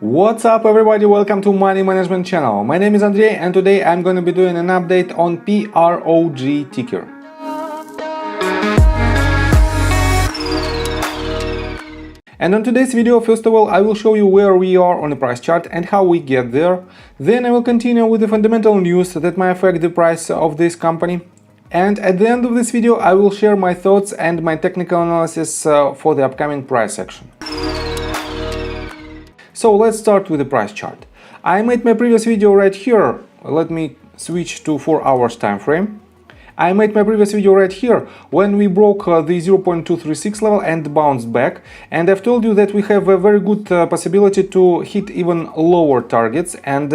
What's up everybody, welcome to Money Management channel. My name is Andrei and today I'm going to be doing an update on PROG ticker. And on today's video, first of all, I will show you where we are on the price chart and how we get there. Then I will continue with the fundamental news that might affect the price of this company. And at the end of this video, I will share my thoughts and my technical analysis for the upcoming price action. So let's start with the price chart. I made my previous video right here. Let me switch to 4 hours time frame. I made my previous video right here when we broke the 0.236 level and bounced back, and I've told you that we have a very good possibility to hit even lower targets, and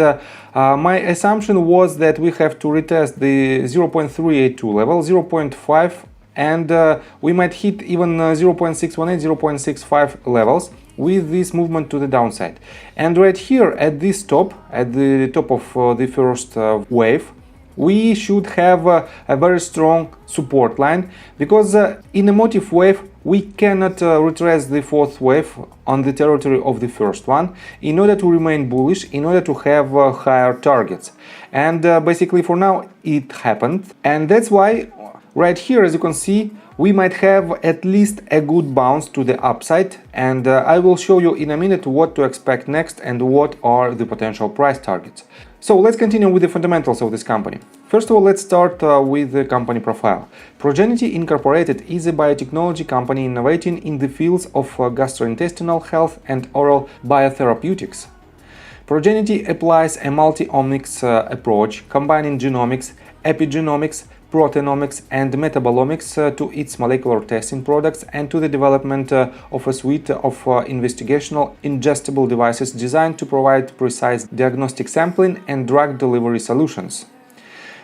my assumption was that we have to retest the 0.382 level, 0.5, and we might hit even 0.618, 0.65 levels with this movement to the downside. And right here at this top, at the top of the first wave, we should have a very strong support line, because in a motive wave we cannot retrace the fourth wave on the territory of the first one in order to remain bullish, in order to have higher targets. And basically for now it happened, and that's why right here, as you can see, we might have at least a good bounce to the upside, and I will show you in a minute what to expect next and what are the potential price targets. So let's continue with the fundamentals of this company. First of all, let's start with the company profile. Progenity Incorporated is a biotechnology company innovating in the fields of gastrointestinal health and oral biotherapeutics. Progenity applies a multi-omics approach, combining genomics, epigenomics, proteomics and metabolomics to its molecular testing products and to the development of a suite of investigational ingestible devices designed to provide precise diagnostic sampling and drug delivery solutions.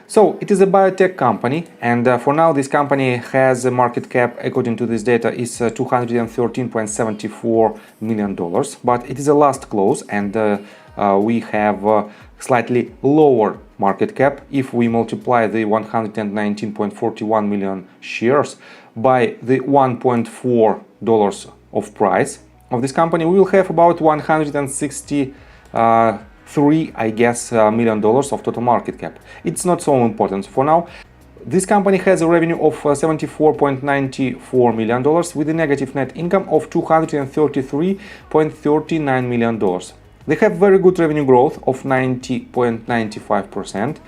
So it is a biotech company, and for now this company has a market cap, according to this data, is $213.74 million, but it is a last close, and we have slightly lower market cap. If we multiply the 119.41 million shares by the $1.4 of price of this company, we will have about 163 million dollars of total market cap. It's not so important for now. This company has a revenue of $74.94 million with a negative net income of $233.39 million. They have very good revenue growth of 90.95%,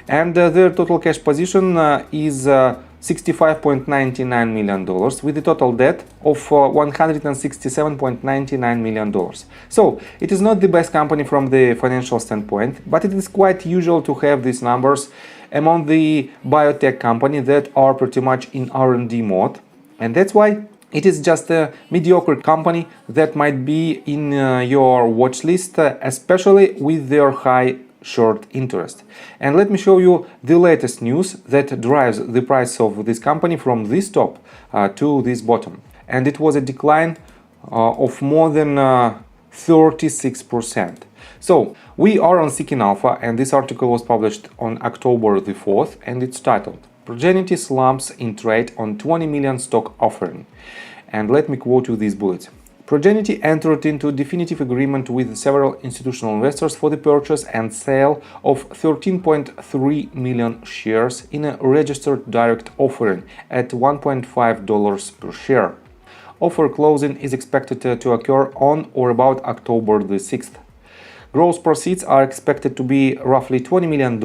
and their total cash position is $65.99 million with a total debt of $167.99 million. So it is not the best company from the financial standpoint, but it is quite usual to have these numbers among the biotech companies that are pretty much in R&D mode, and that's why it is just a mediocre company that might be in your watch list, especially with their high short interest. And let me show you the latest news that drives the price of this company from this top to this bottom. And it was a decline of more than 36%. So we are on Seeking Alpha, and this article was published on October the 4th, and it's titled "Progenity Slumps in Trade on 20 Million Stock Offering." And let me quote you these bullets. Progenity entered into definitive agreement with several institutional investors for the purchase and sale of 13.3 million shares in a registered direct offering at $1.5 per share. Offer closing is expected to occur on or about October the 6th. Gross proceeds are expected to be roughly $20 million,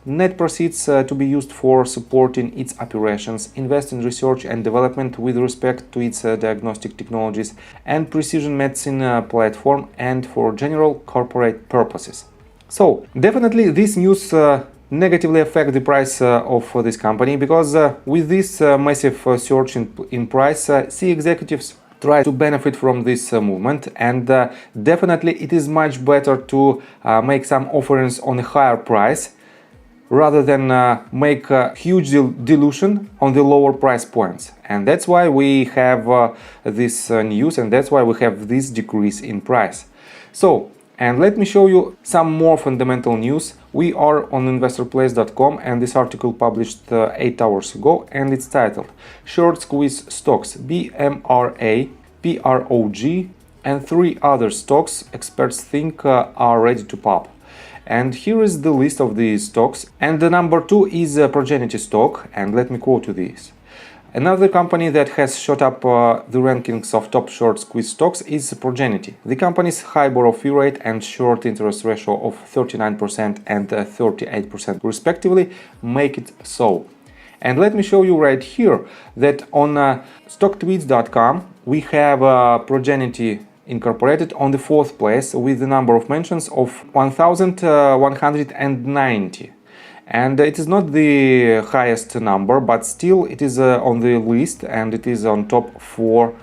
net proceeds to be used for supporting its operations, invest in research and development with respect to its diagnostic technologies and precision medicine platform, and for general corporate purposes. So definitely this news negatively affect the price of this company, because with this massive surge in price, C executives try to benefit from this movement, and definitely it is much better to make some offerings on a higher price rather than make a huge dilution on the lower price points. And that's why we have this news, and that's why we have this decrease in price. So, and let me show you some more fundamental news. We are on investorplace.com, and this article published 8 hours ago, and it's titled "Short Squeeze Stocks BMRA, PROG and 3 other stocks experts think are ready to pop. And here is the list of these stocks. And the number 2 is a Progenity stock, and let me quote you this. Another company that has shot up the rankings of top short squeeze stocks is Progenity. The company's high borrow fee rate and short interest ratio of 39% and 38% respectively make it so. And let me show you right here that on stocktweets.com we have Progenity incorporated on the 4th place with the number of mentions of 1190. And it is not the highest number, but still it is on the list and it is on top 4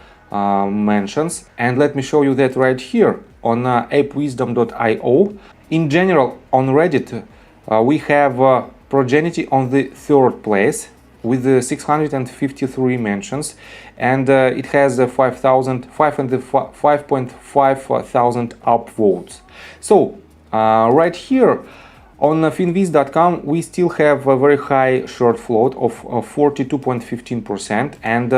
mentions. And let me show you that right here on appwisdom.io. In general, on Reddit, we have Progenity on the 3rd place with 653 mentions, and it has 5.5 thousand upvotes. So right here on finviz.com we still have a very high short float of 42.15%, and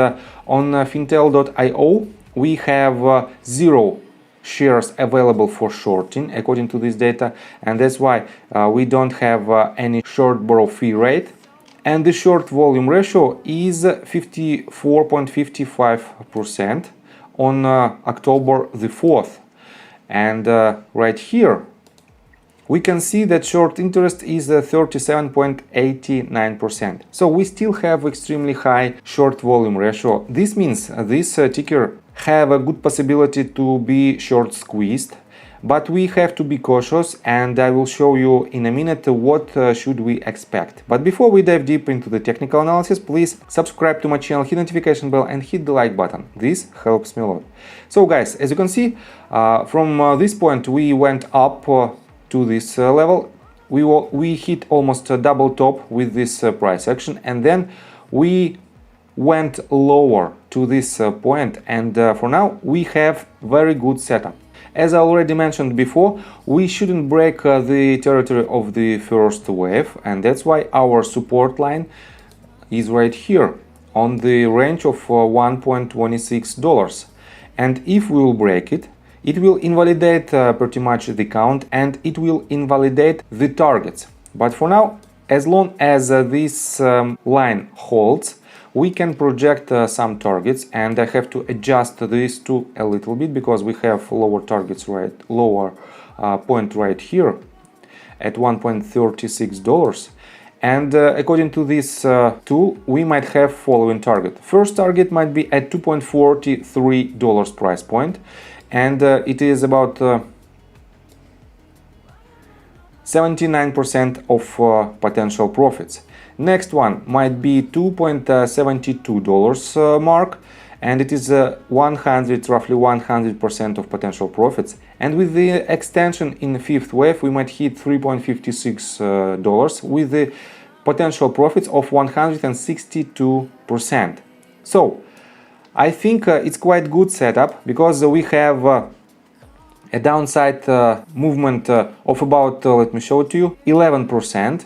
on fintel.io we have 0 shares available for shorting according to this data, and that's why we don't have any short borrow fee rate. And the short volume ratio is 54.55% on October the 4th. And right here we can see that short interest is 37.89%. So we still have extremely high short volume ratio. This means this ticker have a good possibility to be short squeezed, but we have to be cautious, and I will show you in a minute what should we expect. But before we dive deep into the technical analysis, please subscribe to my channel, hit the notification bell and hit the like button. This helps me a lot. So guys, as you can see, from this point we went up to this level. We hit almost a double top with this price action, and then we went lower to this point, and for now we have very good setup. As I already mentioned before, we shouldn't break the territory of the first wave, and that's why our support line is right here on the range of $1.26. And if we will break it, it will invalidate pretty much the count, and it will invalidate the targets. But for now, as long as this line holds, we can project some targets, and I have to adjust this to a little bit because we have lower targets, lower point right here at $1.36. And according to this tool, we might have following target. First target might be at $2.43 price point, and it is about 79% of potential profits. Next one might be $2.72 mark, and it is roughly 100% of potential profits. And with the extension in the 5th wave, we might hit $3.56 with the potential profits of 162%. So I think it's quite good setup because we have a downside movement of about, let me show it to you, 11%.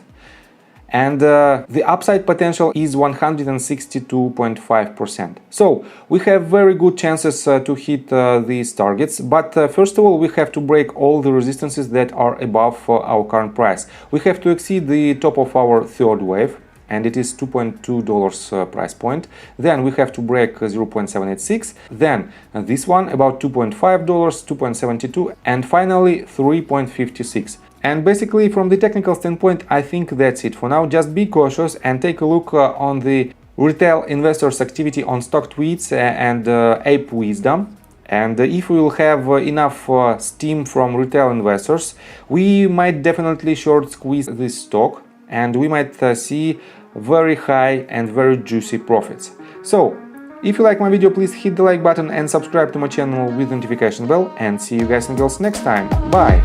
And the upside potential is 162.5%. So we have very good chances to hit these targets, but first of all we have to break all the resistances that are above our current price. We have to exceed the top of our 3rd wave, and it is $2.2 price point. Then we have to break 0.786, then this one about $2.5, 2.72, and finally 3.56. And basically from the technical standpoint, I think that's it for now. Just be cautious and take a look on the retail investors activity on StockTweets and Ape Wisdom. And if we will have enough steam from retail investors, we might definitely short squeeze this stock, and we might see very high and very juicy profits. So if you like my video, please hit the like button and subscribe to my channel with the notification bell, and see you guys and girls next time. Bye!